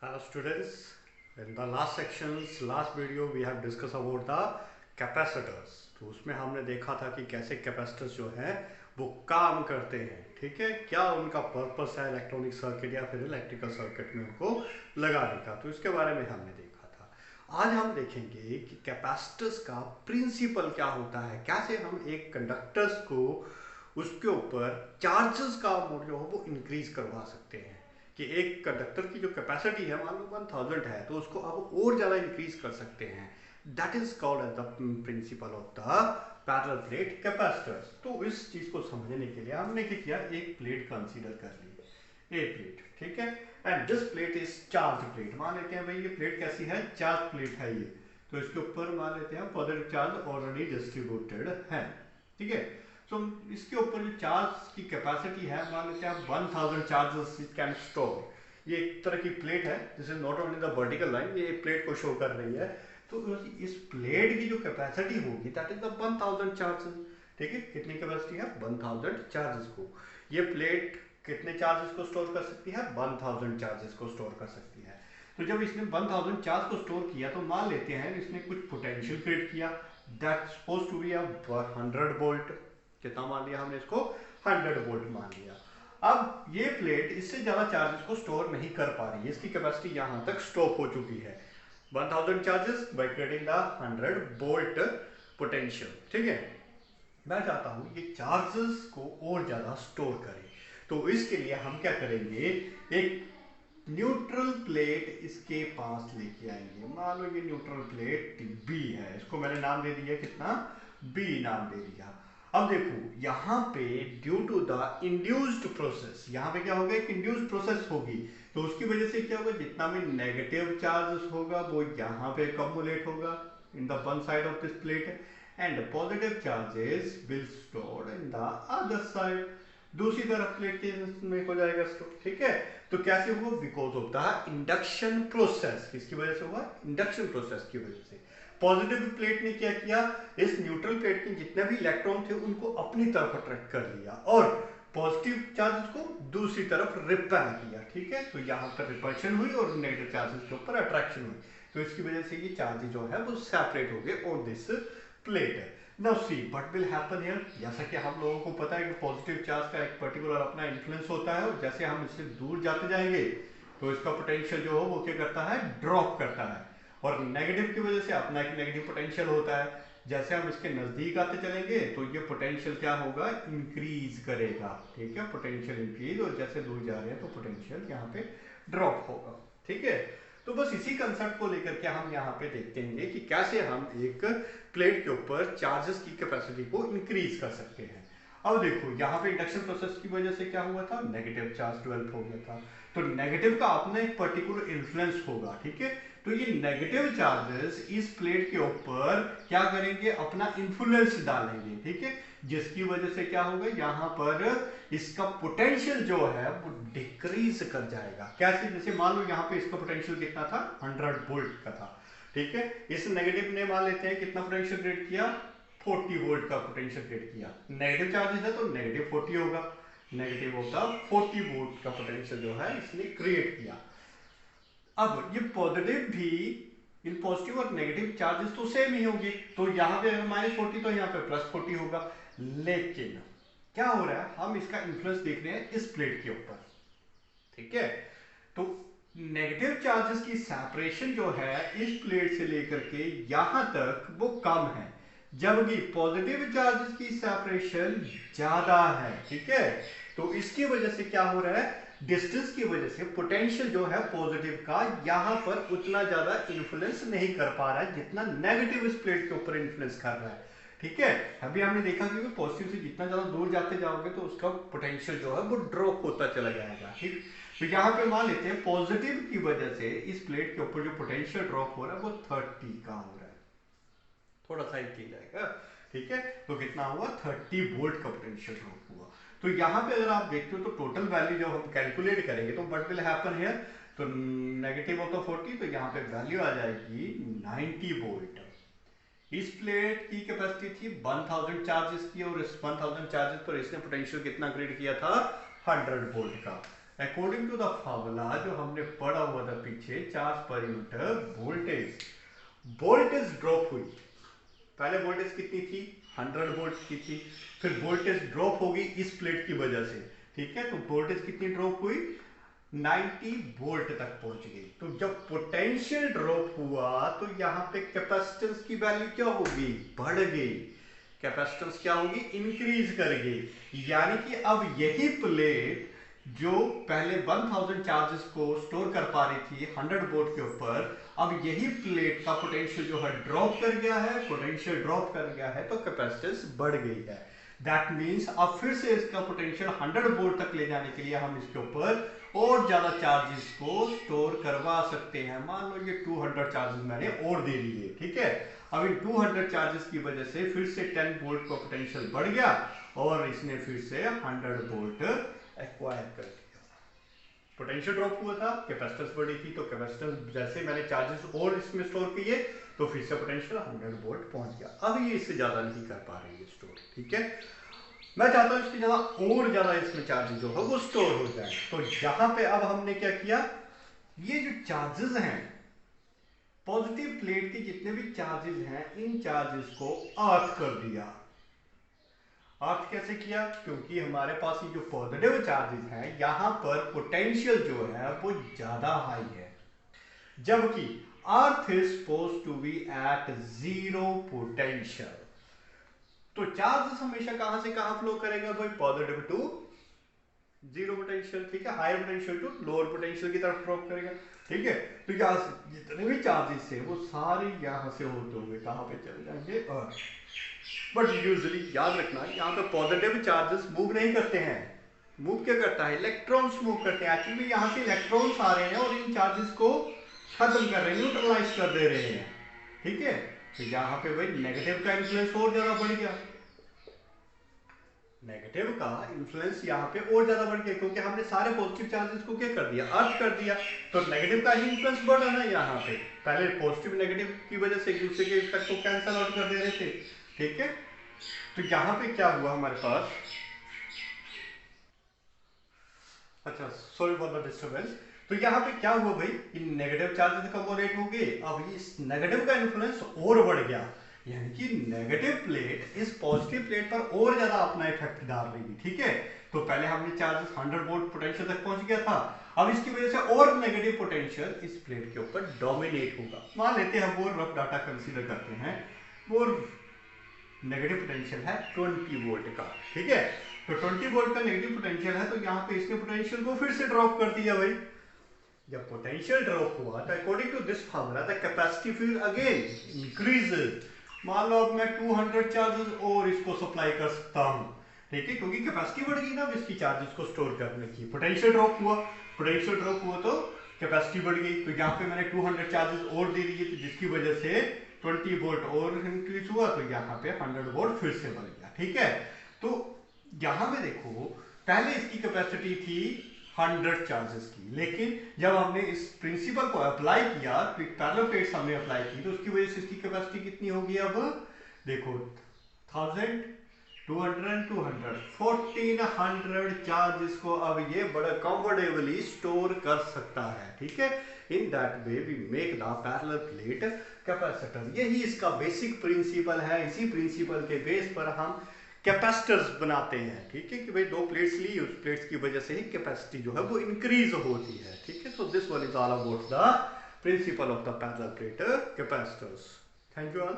Hello students, in the last sections, last video we have discussed about the capacitors. तो उसमें हमने देखा था कि कैसे कैपेसिटर्स जो हैं वो काम करते हैं, ठीक है, क्या उनका पर्पस है इलेक्ट्रॉनिक सर्किट या फिर इलेक्ट्रिकल सर्किट में उनको लगाने का, तो इसके बारे में हमने देखा था। आज हम देखेंगे कि कैपेसिटर्स का प्रिंसिपल क्या होता है, कैसे हम एक कंडक्टर्स को उसके ऊपर चार्जेस का अमाउंट जो है वो इंक्रीज करवा सकते हैं। कि एक कंडक्टर की जो कैपेसिटी है मान लो 1000 है, तो उसको आप और ज़्यादा इंक्रीज कर सकते हैं। That is called as the principle of the parallel plate capacitors. तो इस चीज़ को समझने के लिए हमने क्या किया, एक प्लेट कंसीडर कर ली, ए प्लेट, ठीक है। And this plate is charge plate. मान लेते हैं भाई ये प्लेट कैसी है, चार्ज प्लेट है ये। तो इसके ऊपर मान लेते हैं पॉजिटिव चार्ज ऑलरेडी डिस्ट्रीब्यूटेड है, ठीक है। तो इसके ऊपर जो चार्ज की कैपेसिटी है मान लेते हैं 1000 चार्जेस इट कैन स्टोर। ये एक तरह की प्लेट है, this is not only the vertical line, ये प्लेट को शो कर रही है। तो इस प्लेट की जो कैपेसिटी होगी दैट इज द 1000 चार्जेस, ठीक है। कितनी कैपेसिटी है, 1000 चार्जेस को। ये प्लेट कितने चार्जेस को स्टोर कर सकती है, 1000 चार्जेस को स्टोर कर सकती है। तो जब इसने 1000 चार्ज को स्टोर किया तो मान लेते हैं इसने कुछ पोटेंशियल क्रिएट किया, that suppose to be a 100 volt. कितना मान लिया हमने इसको, 100 वोल्ट मान लिया। अब ये प्लेट इससे ज्यादा चार्जेस को स्टोर नहीं कर पा रही है, इसकी कैपेसिटी यहां तक स्टॉप हो चुकी है 1000 charges by creating the 100 volt potential, ठीक है। मैं चाहता हूं ये चार्जेस को और ज्यादा स्टोर करें। तो इसके लिए हम क्या करेंगे, एक न्यूट्रल प्लेट इसके पास लेके आएंगे। मान लो ये न्यूट्रल प्लेट बी है, इसको मैंने नाम दे दिया, कितना, बी नाम दे दिया। अब देखो यहाँ पे due to the induced process, यहाँ पे क्या होगा, एक इंड्यूस्ड प्रोसेस होगी। तो उसकी वजह से क्या होगा, जितना भी नेगेटिव चार्ज होगा वो यहाँ पे कम्युलेट होगा in the one side of this plate, and positive charges will stored in the other side, दूसरी तरफ प्लेट के में हो जाएगा स्टोर, ठीक है। तो कैसे हुआ, because of the induction process. किसकी वजह से हुआ, इंडक्शन प्रोसेस की वजह से। पॉजिटिव प्लेट ने क्या किया, इस न्यूट्रल प्लेट के जितने भी इलेक्ट्रॉन थे उनको अपनी तरफ अट्रैक्ट कर लिया और पॉजिटिव चार्जेस को दूसरी तरफ रिपेल किया, ठीक है। तो यहाँ पर रिपल्शन हुई और नेगेटिव चार्जेस के ऊपर अट्रैक्शन हुई। तो इसकी वजह से ये चार्जेस जो है वो सेपरेट हो गए on this plate. Now see what will happen here. जैसा कि हम लोगों को पता है कि पॉजिटिव चार्ज का एक पर्टिकुलर अपना इन्फ्लुएंस होता है, और जैसे हम इससे दूर जाते जाएंगे तो इसका पोटेंशियल जो हो वो क्या करता है, ड्रॉप करता है। और नेगेटिव की वजह से अपना एक नेगेटिव पोटेंशियल होता है। जैसे हम इसके नजदीक आते चलेंगे तो ये पोटेंशियल क्या होगा, इंक्रीज करेगा, ठीक है, पोटेंशियल इंक्रीज। और जैसे दूर जा रहे हैं तो पोटेंशियल यहाँ पे ड्रॉप होगा, ठीक है। तो बस इसी कंसेप्ट को लेकर के हम यहाँ पे देखते हैं कि कैसे हम एक प्लेट के ऊपर चार्जेस की कैपेसिटी को इंक्रीज कर सकते हैं। अब देखो यहाँ पे इंडक्शन प्रोसेस की वजह से क्या हुआ था, नेगेटिव चार्ज डेवलप हो गया था। तो नेगेटिव का अपना एक पर्टिकुलर इन्फ्लुएंस होगा, ठीक है। तो ये नेगेटिव चार्जेस इस प्लेट के ऊपर क्या करेंगे, अपना इन्फ्लुएंस डालेंगे, ठीक है। जिसकी वजह से क्या होगा, यहाँ पर इसका पोटेंशियल जो है वो डिक्रीज कर जाएगा। कैसे, जैसे मान लो यहाँ पे इसका पोटेंशियल कितना था, 100 वोल्ट का था, ठीक है। इस नेगेटिव ने मान लेते हैं कितना पोटेंशियल क्रिएट किया, 40 वोल्ट का पोटेंशियल क्रिएट किया। नेगेटिव चार्जेस है तो नेगेटिव 40 होगा, नेगेटिव होता 40 वोल्ट का पोटेंशियल जो है इसने क्रिएट किया। अब ये पॉजिटिव भी, इन पॉजिटिव और नेगेटिव चार्जेस तो सेम ही होंगे, तो यहाँ पे अगर -40 तो यहाँ पे +40 होगा। लेकिन क्या हो रहा है, हम इसका इन्फ्लुएंस देख रहे हैं इस प्लेट के ऊपर, ठीक है। तो नेगेटिव चार्जेस की सेपरेशन जो है इस प्लेट से लेकर के यहां तक वो कम है, जबकि पॉजिटिव चार्जेस की सेपरेशन ज्यादा है, ठीक है। तो इसकी वजह से क्या हो रहा है, डिस्टेंस की वजह से पोटेंशियल जो है पॉजिटिव का यहां पर उतना ज्यादा इन्फ्लुएंस नहीं कर पा रहा है जितना नेगेटिव इस प्लेट के ऊपर इन्फ्लुएंस कर रहा है, ठीक है। अभी हमने देखा कि पॉजिटिव से जितना ज्यादा दूर जाते जाओगे तो उसका पोटेंशियल जो है वो ड्रॉप होता चला जाएगा, ठीक। तो यहाँ पे मान लेते हैं पॉजिटिव की वजह से इस प्लेट के ऊपर जो पोटेंशियल ड्रॉप हो रहा है वो 30 का हो रहा है, थोड़ा सा ही जाएगा, ठीक है। तो कितना हुआ, 30 वोल्ट का पोटेंशियल ड्रॉप हुआ। तो यहाँ पे अगर आप देखते हो तो टोटल वैल्यू जब हम कैलकुलेट करेंगे तो व्हाट विल हैपन हियर, तो नेगेटिव होता 40, तो यहाँ पे वैल्यू आ जाएगी 90 वोल्ट। इस प्लेट की कैपेसिटी थी 1000 चार्जेस की, और इस 1000 चार्जेस पर इसने पोटेंशियल कितना क्रिएट किया था, 100 वोल्ट का। अकॉर्डिंग टू द फार्मूला जो हमने पढ़ा हुआ था पीछे, charge per unit voltage, voltage drop हुई, पहले वोल्टेज कितनी थी 100 वोल्ट की थी, फिर वोल्टेज ड्रॉप होगी इस प्लेट की वजह से, ठीक है। तो वोल्टेज कितनी ड्रॉप हुई 90 वोल्ट तक पहुंच गई। तो जब पोटेंशियल ड्रॉप हुआ तो यहां पे कैपेसिटेंस की वैल्यू क्या होगी, बढ़ गई, कैपेसिटेंस क्या होगी, इंक्रीज कर गई। यानी कि अब यही प्लेट जो पहले 1000 चार्जेस को स्टोर कर पा रही थी 100 वोल्ट के ऊपर, अब यही प्लेट का पोटेंशियल जो है ड्रॉप कर गया है, पोटेंशियल ड्रॉप कर गया है तो कैपेसिटेंस बढ़ गई है। दैट मीन्स अब फिर से इसका पोटेंशियल 100 वोल्ट तक ले जाने के लिए हम इसके ऊपर और ज्यादा चार्जेस को स्टोर करवा सकते हैं। मान लो ये 200 चार्जेस मैंने और दे दिए, ठीक है। अब इन 200 चार्जेस की वजह से फिर से 10 वोल्ट का पोटेंशियल बढ़ गया और इसने फिर से 100 वोल्ट एक्वायर कर दिया। पोटेंशियल ड्रॉप हुआ था, कैपेसिटेंस बढ़ी थी, तो कैपेसिटेंस जैसे मैंने चार्जेस और इसमें स्टोर किए तो फिर से पोटेंशियल 100 वोल्ट पहुंच गया। अब ये इससे ज्यादा नहीं कर पा रही है स्टोर, ठीक है। मैं चाहता हूं इसकी ज्यादा और ज्यादा इसमें चार्जेस जो है वो स्टोर हो जाए। तो यहां पे अब हमने क्या किया, ये जो चार्जेस हैं पॉजिटिव प्लेट के जितने भी चार्जेस हैं इन चार्जेस को अर्थ कर दिया। अर्थ कैसे किया, क्योंकि हमारे पास ये जो पॉजिटिव चार्जेस हैं यहां पर पोटेंशियल जो है वो ज्यादा हाई है, जबकि earth is supposed to be at zero potential. तो चार्जेस हमेशा कहां से कहां फ्लो करेगा भाई, पॉजिटिव टू जीरो पोटेंशियल, ठीक है, higher potential to lower potential की तरफ ड्रॉप करेगा, ठीक है। तो यहां से जितने भी चार्जेस है वो सारे यहां से होते हुए कहां पे चले जाएंगे, अर्थ। बट यूजुअली याद रखना यहाँ पे पॉजिटिव चार्जेस मूव नहीं करते हैं, मूव क्या करता है, इलेक्ट्रॉन्स मूव करते हैं। एक्चुअली यहाँ से इलेक्ट्रॉन्स आ रहे हैं और इन चार्जेस को खत्म कर रहे हैं, न्यूट्रलाइज कर दे रहे हैं, ठीक है। तो यहाँ पे भाई नेगेटिव का इन्फ्लुएंस और ज्यादा बढ़ गया, नेगेटिव का इन्फ्लुएंस यहाँ पे और ज्यादा बढ़ गया, क्योंकि हमने सारे पॉजिटिव चार्जेस को क्या कर दिया, अर्थ कर दिया। तो नेगेटिव का ही इन्फ्लुएंस बढ़ रहा है यहाँ पे, पहले पॉजिटिव नेगेटिव की वजह से एक दूसरे के इफेक्ट को कैंसिल आउट कर दे रहे थे, ठीक है। तो यहां पे क्या हुआ हमारे पास, अच्छा सॉरी फॉर द डिस्टर्बेंस। तो यहां पे क्या हुआ भाई, इन नेगेटिव चार्जेस कंपोनेंट हो गए, अब इस नेगेटिव का इन्फ्लुएंस और बढ़ गया, यानी कि नेगेटिव प्लेट इस पॉजिटिव प्लेट पर और ज्यादा अपना इफेक्ट डाल रही है, ठीक है। तो पहले हमने चार्जेस 100 वोल्ट पोटेंशियल तक पहुंच गया था, अब इसकी वजह से और नेगेटिव पोटेंशियल इस प्लेट के ऊपर डोमिनेट होगा। मान लेते हैं हम वो रफ डाटा कंसीडर करते हैं, वो नेगेटिव पोटेंशियल है 20 वोल्ट का, ठीक है। तो 20 वोल्ट का नेगेटिव पोटेंशियल है, तो यहाँ पे इसके पोटेंशियल को फिर से ड्रॉप कर दिया भाई। जब पोटेंशियल ड्रॉप हुआ तो according to this formula the capacity फिर अगेन इंक्रीजेस। मान लो अब मैं 200 चार्जेस और इसको सप्लाई कर सकता हूँ, ठीक है, क्योंकि कैपेसिटी बढ़ गई ना इसकी चार्जेस को स्टोर करने की। पोटेंशियल ड्रॉप हुआ, पोटेंशियल ड्रॉप हुआ तो कैपेसिटी बढ़ गई, तो यहाँ पे मैंने 200 चार्जेस और दे दिए, तो जिसकी वजह से 20 वोल्ट और इंक्रीज हुआ, तो यहाँ पे 100 वोल्ट फिर से बढ़ गया, ठीक है। तो यहाँ पे देखो पहले इसकी कैपेसिटी थी 100 चार्जेस की, लेकिन जब हमने इस प्रिंसिपल को अप्लाई किया, पैरेलल प्लेट्स हमने अप्लाई की, तो उसकी वजह से इसकी कैपेसिटी कितनी होगी, अब देखो 1000 200 200 1400 चार्जेस को अब ये बड़ा कंफर्टेबली स्टोर कर सकता है, ठीक है। In that way we make the parallel plate capacitor. यही इसका बेसिक प्रिंसिपल है, इसी प्रिंसिपल के बेस पर हम कैपेसिटर्स बनाते हैं, ठीक है, कि भाई दो प्लेट्स ली, उस प्लेट्स की वजह से ही कैपेसिटी जो है वो इंक्रीज होती है, ठीक है। So this one is all about the principle of the parallel plate capacitors. Thank you all.